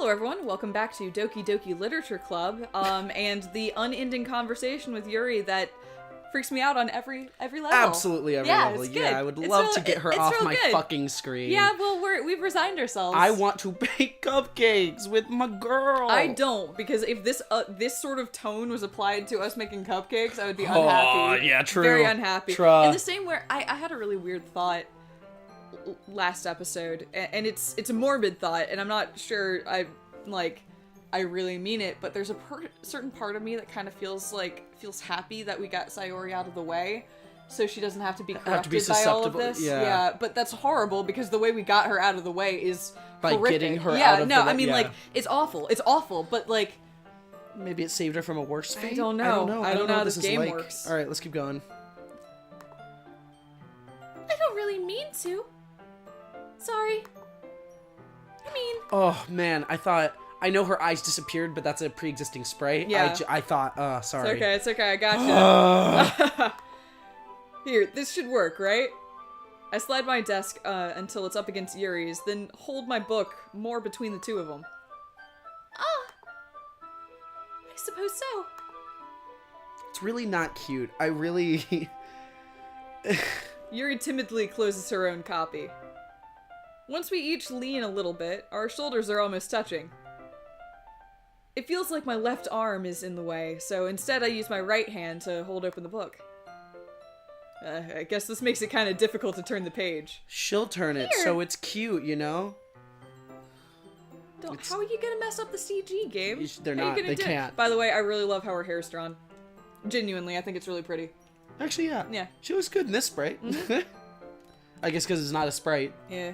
Hello everyone, welcome back to Doki Doki Literature Club, and the unending conversation with Yuri that freaks me out on every level. Absolutely every level. It's good. Yeah, I would love to get her off my fucking screen. Yeah, well, we've resigned ourselves. I want to bake cupcakes with my girl. I don't, because if this sort of tone was applied to us making cupcakes, I would be Oh, unhappy. yeah, true. Very unhappy. True. In the same way, I had a really weird thought last episode, and it's a morbid thought, and I'm not sure I really mean it, but there's a certain part of me that kind of feels happy that we got Sayori out of the way, so she doesn't have to be corrupted by all of this. Yeah, but that's horrible because the way we got her out of the way is by horrific. Getting her out of the way. I mean, like, it's awful, but like, maybe it saved her from a worse fate. I don't know how this game like. works. All right, let's keep going. I don't really mean to. Sorry. I mean... Oh, man, I know her eyes disappeared, but that's a pre-existing spray. Yeah. I thought, sorry. It's okay, I gotcha. Here, this should work, right? I slide my desk until it's up against Yuri's, then hold my book more between the two of them. I suppose so. It's really not cute. I really... Yuri timidly closes her own copy. Once we each lean a little bit, our shoulders are almost touching. It feels like my left arm is in the way, so instead I use my right hand to hold open the book. I guess this makes it kind of difficult to turn the page. She'll turn it, so it's cute, you know? How are you gonna mess up the CG game? They're not, they can't. By the way, I really love how her hair's drawn. Genuinely, I think it's really pretty. Actually, yeah. Yeah. She looks good in this sprite. I guess because it's not a sprite. Yeah.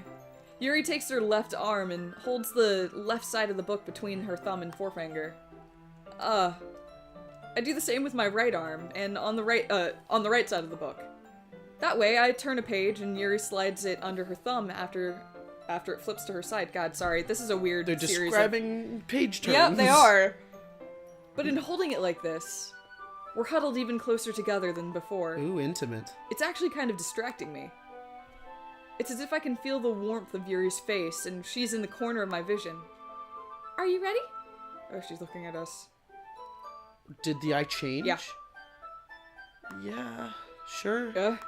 Yuri takes her left arm and holds the left side of the book between her thumb and forefinger. I do the same with my right arm, and on the right side of the book. That way, I turn a page and Yuri slides it under her thumb after it flips to her side. God, sorry, this is a weird series. They're describing page turns. Yep, they are. But in holding it like this, we're huddled even closer together than before. Ooh, intimate. It's actually kind of distracting me. It's as if I can feel the warmth of Yuri's face, and she's in the corner of my vision. Are you ready? Oh, she's looking at us. Did the eye change? Yeah. Yeah, sure. Let's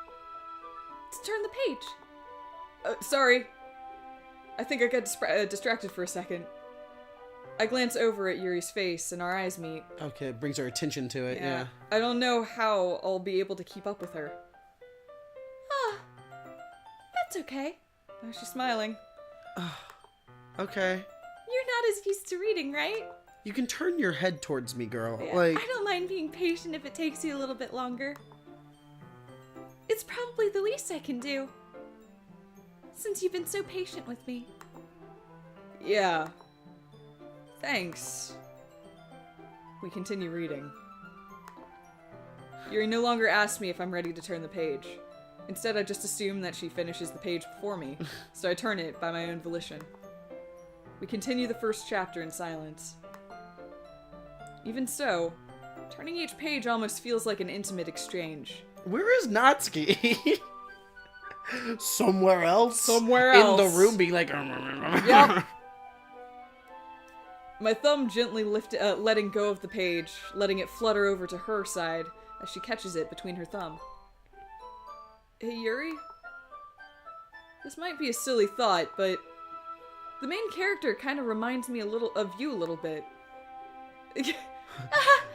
turn the page. Sorry. I think I got distracted for a second. I glance over at Yuri's face, and our eyes meet. Okay, it brings our attention to it, yeah. I don't know how I'll be able to keep up with her. That's okay. Oh, she's smiling. Okay. You're not as used to reading, right? You can turn your head towards me, girl. Yeah. Like, I don't mind being patient if it takes you a little bit longer. It's probably the least I can do, since you've been so patient with me. Yeah. Thanks. We continue reading. Yuri no longer asks me if I'm ready to turn the page. Instead, I just assume that she finishes the page before me, so I turn it by my own volition. We continue the first chapter in silence. Even so, turning each page almost feels like an intimate exchange. Where is Natsuki? Somewhere else? Somewhere else. In the room being like... Yep. My thumb gently letting go of the page, letting it flutter over to her side as she catches it between her thumb. Hey, Yuri? This might be a silly thought, but the main character kind of reminds me of you a little bit. No,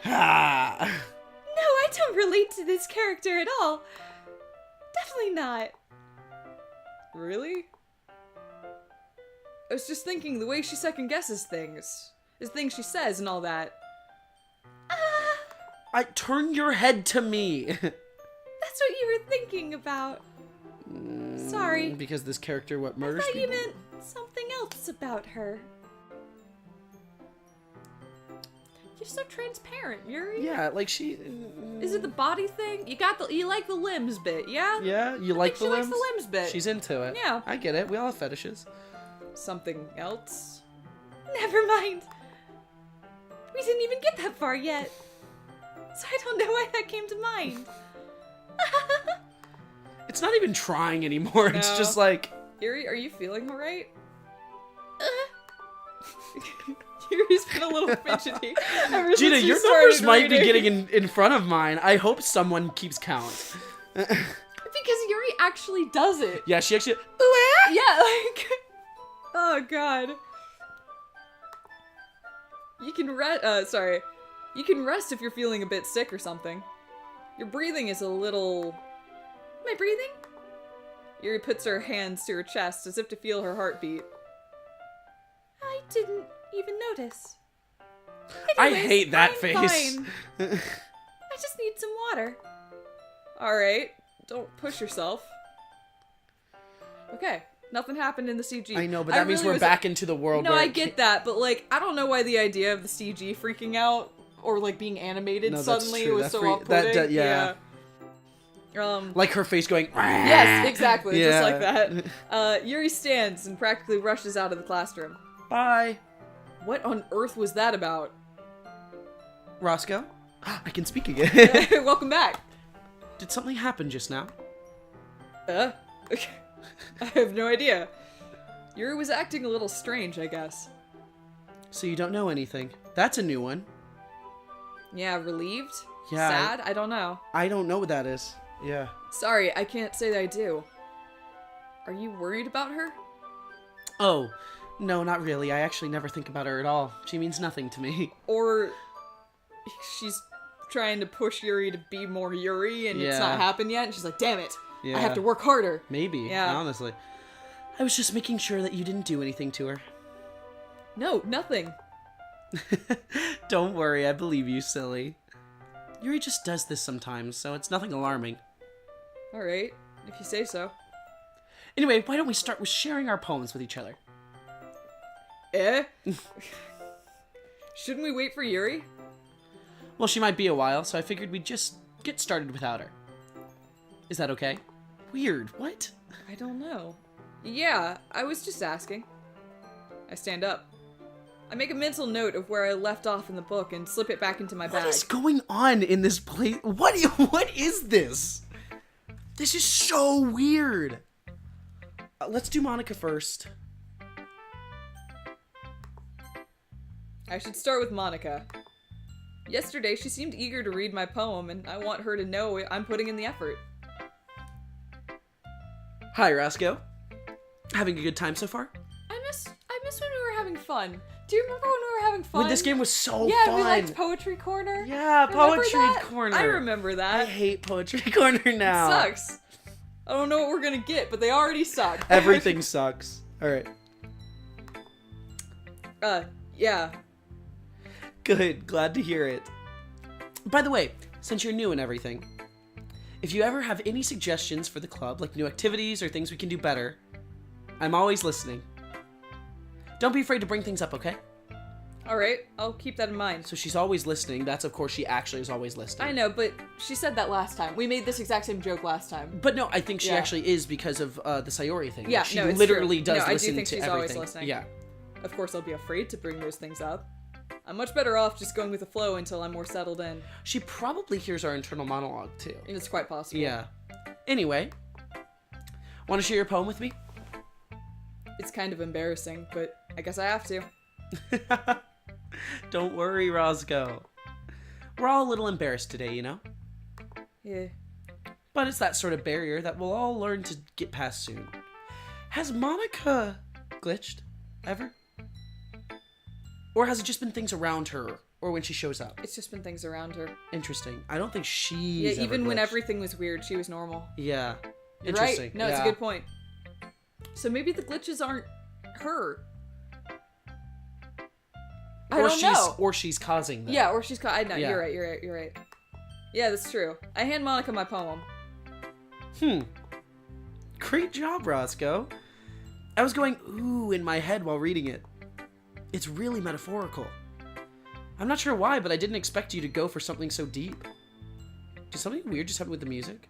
I don't relate to this character at all. Definitely not. Really? I was just thinking the way she second guesses things. The things she says and all that. Turn your head to me. That's what you were thinking about. Sorry. Because this character, murders I thought people? you meant something else about her. You're so transparent, Yuri. Yeah, like she... Is it the body thing? You like the limbs bit, yeah? Yeah, you like the limbs? She likes the limbs bit. She's into it. Yeah. I get it. We all have fetishes. Something else? Never mind. We didn't even get that far yet. So I don't know why that came to mind. It's not even trying anymore. No. It's just like... Yuri, are you feeling alright? Yuri's been a little fidgety. Ever Gina, since your you numbers started might be reading. getting in front of mine. I hope someone keeps count. Because Yuri actually does it. Yeah, she actually... Yeah, like... Oh, God. You can sorry. You can rest if you're feeling a bit sick or something. Your breathing is a little... Am I breathing? Yuri puts her hands to her chest as if to feel her heartbeat. I didn't even notice. I Anyways, hate that I'm face. fine. I just need some water. Alright, don't push yourself. Okay, nothing happened in the CG. I know, but that means really we're back into the world No, where... I get that, but like, I don't know why the idea of the CG freaking out or like being animated No, that's suddenly true. was That's so off-putting. yeah. Like her face going... Yes, exactly, Yeah. just like that. Yuri stands and practically rushes out of the classroom. Bye. What on earth was that about? Roscoe? I can speak again. Welcome back. Did something happen just now? I have no idea. Yuri was acting a little strange, I guess. So you don't know anything. That's a new one. Yeah, relieved? Yeah. Sad? I don't know. I don't know what that is. Yeah. Sorry, I can't say that I do. Are you worried about her? Oh, no, not really. I actually never think about her at all. She means nothing to me. Or she's trying to push Yuri to be more Yuri and it's not happened yet and she's like, damn it, I have to work harder. Maybe, Yeah. honestly. I was just making sure that you didn't do anything to her. No, nothing. Don't worry, I believe you, silly. Yuri just does this sometimes, so it's nothing alarming. Alright, if you say so. Anyway, why don't we start with sharing our poems with each other? Shouldn't we wait for Yuri? Well, she might be a while, so I figured we'd just get started without her. Is that okay? Weird, what? I don't know. Yeah, I was just asking. I stand up. I make a mental note of where I left off in the book and slip it back into my bag. What is going on in this place? What is this? This is so weird. Let's do Monica first. I should start with Monica. Yesterday, she seemed eager to read my poem, and I want her to know I'm putting in the effort. Hi, Roscoe. Having a good time so far? I miss when we were having fun. Do you remember when we were having fun? When this game was so yeah, fun. we liked Poetry Corner. Yeah, Remember Poetry that? Corner. I remember that. I hate Poetry Corner now. It sucks. I don't know what we're gonna get, but they already suck. Everything sucks. Alright. Yeah. Good. Glad to hear it. By the way, since you're new and everything, if you ever have any suggestions for the club, like new activities or things we can do better, I'm always listening. Don't be afraid to bring things up, okay? Alright, I'll keep that in mind. So she's always listening. That's, of course, she actually is always listening. I know, but she said that last time. We made this exact same joke last time. But no, I think she actually is because of the Sayori thing. Yeah, she no, it's literally true. does No, listen I do think to she's everything. always listening. Yeah. Of course, I'll be afraid to bring those things up. I'm much better off just going with the flow until I'm more settled in. She probably hears our internal monologue, too. And it's quite possible. Yeah. Anyway, want to share your poem with me? It's kind of embarrassing, but I guess I have to. Don't worry, Roscoe. We're all a little embarrassed today, you know? Yeah. But it's that sort of barrier that we'll all learn to get past soon. Has Monica glitched? Ever? Or has it just been things around her? Or when she shows up? It's just been things around her. Interesting. I don't think she's Yeah, ever even when glitched. everything was weird, she was normal. Yeah. You're Interesting. right. No, it's a good point. So maybe the glitches aren't her. I don't know. Or she's causing them. Yeah, or she's I know. Yeah. You're right. Yeah, that's true. I hand Monica my poem. Great job, Roscoe. I was going ooh in my head while reading it. It's really metaphorical. I'm not sure why, but I didn't expect you to go for something so deep. Did something weird just happen with the music?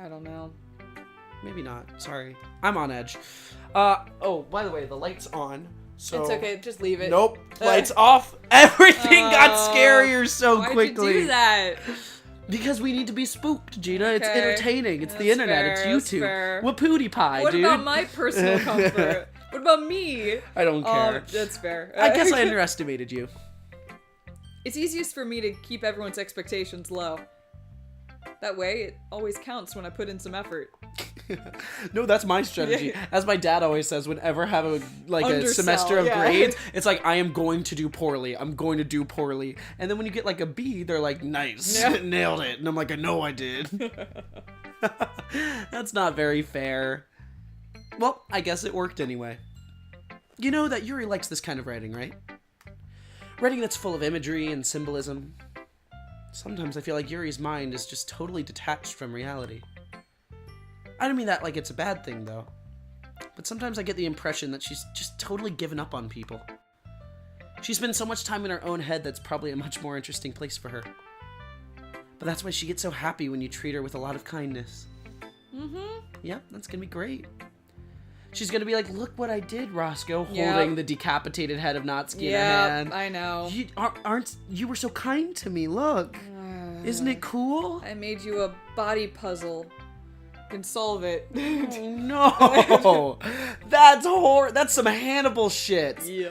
I don't know. Maybe not. Sorry. I'm on edge. Oh, by the way, the light's on. So It's okay, just leave it. Nope. Lights off. Everything got scarier so Why'd quickly. you do that? Because we need to be spooked, Gina. It's Okay. entertaining. It's the That's internet. fair, It's that's YouTube. fair. Wapootie pie, What dude. about my personal comfort? What about me? I don't care. That's fair. I guess I underestimated you. It's easiest for me to keep everyone's expectations low. That way, it always counts when I put in some effort. No, that's my strategy. Yeah. As my dad always says, whenever I have a Undersell, semester of yeah. grades, it's like, I am going to do poorly. I'm going to do poorly. And then when you get like a B, they're like, nice, Yeah. nailed it. And I'm like, I know I did. That's not very fair. Well, I guess it worked anyway. You know that Yuri likes this kind of writing, right? Writing that's full of imagery and symbolism. Sometimes I feel like Yuri's mind is just totally detached from reality. I don't mean that like it's a bad thing, though. But sometimes I get the impression that she's just totally given up on people. She spends so much time in her own head that's probably a much more interesting place for her. But that's why she gets so happy when you treat her with a lot of kindness. Mm-hmm. Yeah, that's gonna be great. She's gonna be like, look what I did, Roscoe, holding the decapitated head of Natsuki in her hand. I know. You were so kind to me, look. Isn't it cool? I made you a body puzzle. You can solve it. Oh, no! That's some Hannibal shit. Yeah.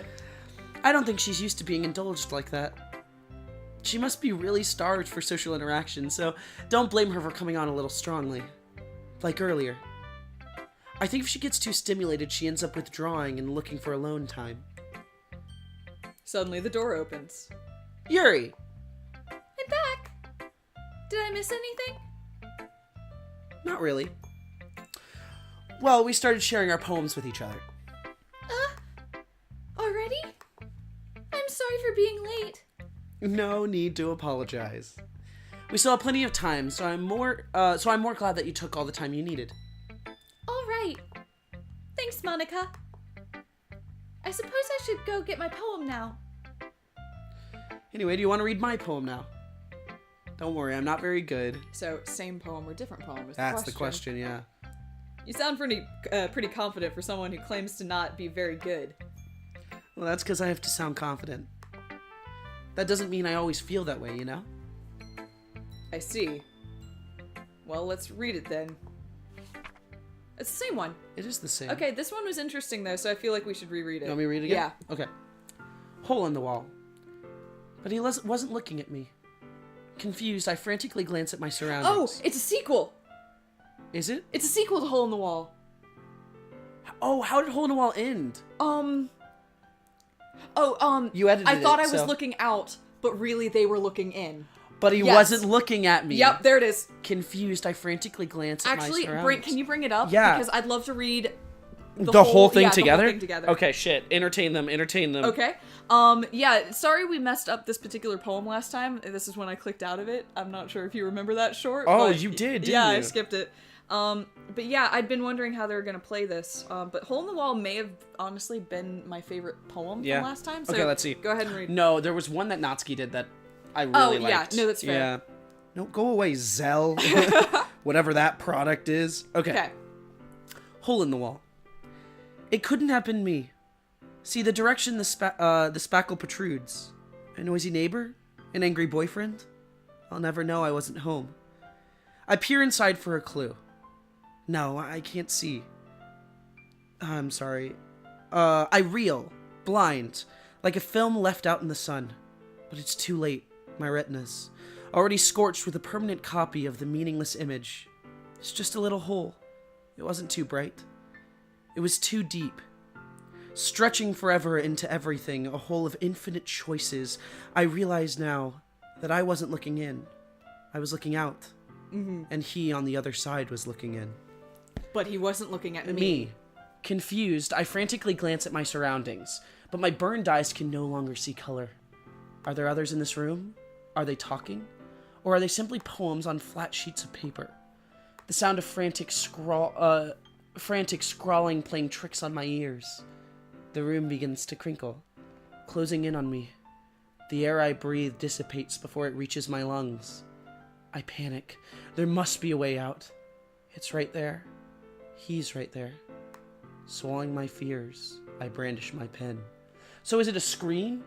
I don't think she's used to being indulged like that. She must be really starved for social interaction, so don't blame her for coming on a little strongly. Like earlier. I think if she gets too stimulated, she ends up withdrawing and looking for alone time. Suddenly the door opens. Yuri! I'm back! Did I miss anything? Not really. Well, we started sharing our poems with each other. Already? I'm sorry for being late. No need to apologize. We still have plenty of time, so I'm more glad that you took all the time you needed. All right. Thanks, Monica. I suppose I should go get my poem now. Anyway, do you want to read my poem now? Don't worry, I'm not very good. So, same poem or different poem is That's the question, yeah. You sound pretty confident for someone who claims to not be very good. Well, that's because I have to sound confident. That doesn't mean I always feel that way, you know? I see. Well, let's read it then. It's the same one. It is the same. Okay, this one was interesting though, so I feel like we should reread it. You want me to read it again? Yeah. Okay. Hole in the wall. But he wasn't looking at me. Confused, I frantically glance at my surroundings. Oh, it's a sequel! Is it? It's a sequel to Hole in the Wall. Oh, how did Hole in the Wall end? You edited it, I thought I was looking out, but really they were looking in. But he wasn't looking at me. Yep, there it is. Confused, I frantically glance at my surroundings. Actually, can you bring it up? Yeah. Because I'd love to read the whole thing together? The whole thing together. Okay, shit. Entertain them. Okay. Yeah, sorry we messed up this particular poem last time. This is when I clicked out of it. I'm not sure if you remember that short. Oh, but you did, didn't yeah, you? I skipped it. But yeah, I'd been wondering how they were gonna play this. But Hole in the Wall may have honestly been my favorite poem from last time. So okay, let's see. Go ahead and read. No, there was one that Natsuki did that I really liked. Yeah, no, that's fair. Yeah. No, go away, Zell. Whatever that product is. Okay. Hole in the wall. It couldn't have been me. See, the direction the spackle protrudes. A noisy neighbor? An angry boyfriend? I'll never know I wasn't home. I peer inside for a clue. No, I can't see. I'm sorry. I reel, blind, like a film left out in the sun. But it's too late. My retinas, already scorched with a permanent copy of the meaningless image. It's just a little hole. It wasn't too bright. It was too deep. Stretching forever into everything, a hole of infinite choices. I realize now that I wasn't looking in. I was looking out. Mm-hmm. And he on the other side was looking in. But he wasn't looking at me. Confused, I frantically glance at my surroundings, but my burned eyes can no longer see color. Are there others in this room? Are they talking? Or are they simply poems on flat sheets of paper? The sound of frantic scrawling playing tricks on my ears. The room begins to crinkle, closing in on me. The air I breathe dissipates before it reaches my lungs. I panic. There must be a way out. It's right there. He's right there. Swallowing my fears, I brandish my pen. So is it a screen?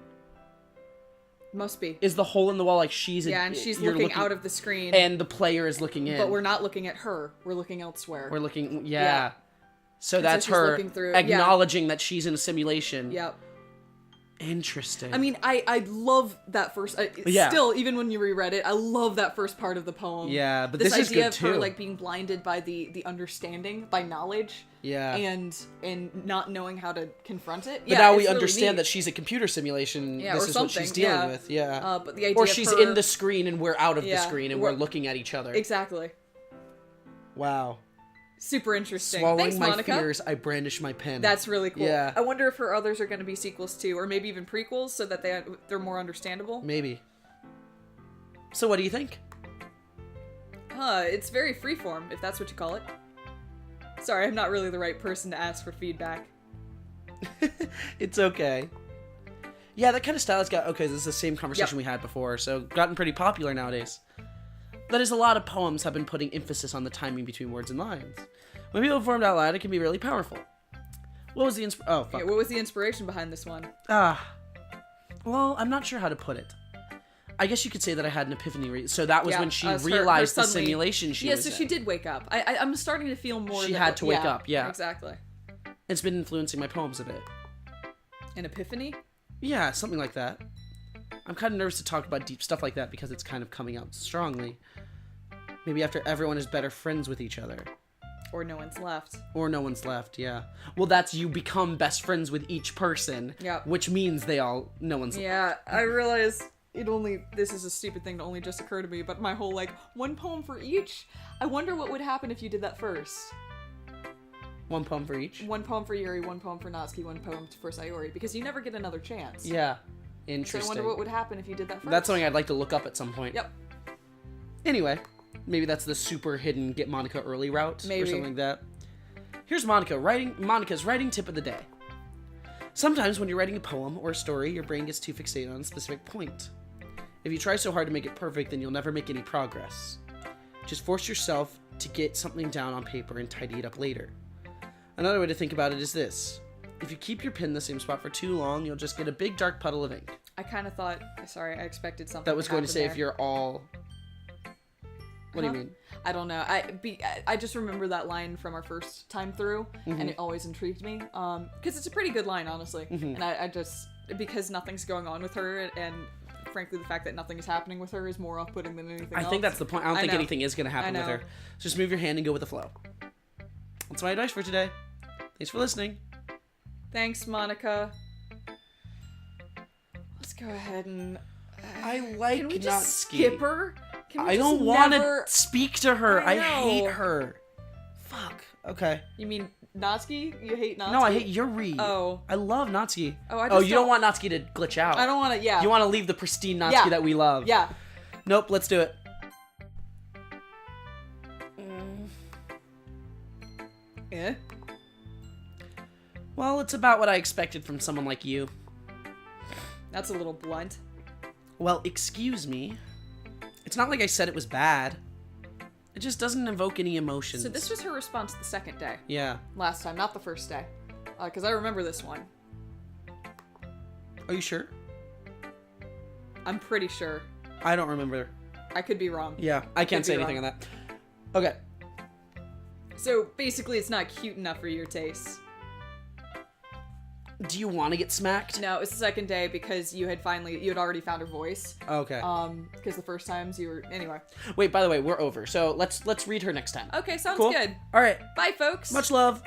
Must be. Is the hole in the wall like she's... Yeah, and she's looking out of the screen. And the player is looking in. But we're not looking at her. We're looking elsewhere. We're looking... Yeah. So And so that's she's her looking through it, yeah. acknowledging that she's in a simulation. Yep. Interesting. I mean, I love that first. Yeah. Still, even when you reread it, I love that first part of the poem. Yeah, but this is idea good of her too. like being blinded by the understanding, by knowledge. Yeah. And not knowing how to confront it. But now we understand that she's a computer simulation. Yeah, this or is something. what she's dealing with. Yeah. But the idea or of she's her... in the screen and we're out of the Yeah, screen and we're looking at each other. Exactly. Wow. Super interesting. Swallowing Thanks, my Monica. fears, I brandish my pen. That's really cool. Yeah. I wonder if her others are going to be sequels too, or maybe even prequels, so that they're more understandable. Maybe. So what do you think? It's very freeform, if that's what you call it. Sorry, I'm not really the right person to ask for feedback. It's okay. Yeah, that kind of style has got... Okay, this is the same conversation we had before, so gotten pretty popular nowadays. That is, a lot of poems have been putting emphasis on the timing between words and lines. When people performed out loud, it can be really powerful. What was the Oh, fuck. Yeah, what was the inspiration behind this one? Well, I'm not sure how to put it. I guess you could say that I had an epiphany. So that was when she her realized the suddenly... simulation she was so in. she did wake up. I'm starting to feel more... She had to wake up, yeah. Exactly. It's been influencing my poems a bit. An epiphany? Yeah, something like that. I'm kind of nervous to talk about deep stuff like that because it's kind of coming out strongly. Maybe after everyone is better friends with each other. Or no one's left. Or no one's left, yeah. Well, that's you become best friends with each person. Yeah. Which means no one's left. Yeah, I realize this is a stupid thing to only just occur to me, but my whole, one poem for each? I wonder what would happen if you did that first. One poem for each? One poem for Yuri, one poem for Natsuki, one poem for Sayori, because you never get another chance. Yeah. Interesting. So I wonder what would happen if you did that first. That's something I'd like to look up at some point. Yep. Anyway, maybe that's the super hidden get Monica early route. Maybe. Or something like that. Here's Monica's writing tip of the day. Sometimes when you're writing a poem or a story, your brain gets too fixated on a specific point. If you try so hard to make it perfect, then you'll never make any progress. Just force yourself to get something down on paper and tidy it up later. Another way to think about it is this. If you keep your pen in the same spot for too long, you'll just get a big dark puddle of ink. I kind of thought... Sorry, I expected something That was going to say there. if you're all... What do you mean? I don't know. I just remember that line from our first time through, and it always intrigued me. Because it's a pretty good line, honestly. And I just... Because nothing's going on with her, and frankly, the fact that nothing is happening with her is more off-putting than anything else. I think that's the point. I don't think anything is going to happen with her. So just move your hand and go with the flow. That's my advice for today. Thanks for listening. Thanks, Monica. Let's go ahead and... I like Can we not just skip her? Can we I don't want to speak to her. I hate her. Fuck. Okay. You mean Natsuki? You hate Natsuki? No, I hate Yuri. Oh. I love Natsuki. Oh, you don't want Natsuki to glitch out. I don't want to, yeah. You want to leave the pristine Natsuki that we love. Yeah. Nope, let's do it. Yeah? Well, it's about what I expected from someone like you. That's a little blunt. Well, excuse me. It's not like I said it was bad. It just doesn't evoke any emotions. So this was her response the second day. Yeah. Last time, not the first day. Because I remember this one. Are you sure? I'm pretty sure. I don't remember. I could be wrong. Yeah, I can't say anything on that. Okay. So basically, it's not cute enough for your taste. Do you want to get smacked? No, it's the second day because you had already found her voice. Okay. Because the first times you were... Anyway. Wait, by the way, we're over. So let's read her next time. Okay, sounds Cool. good. All right. Bye, folks. Much love.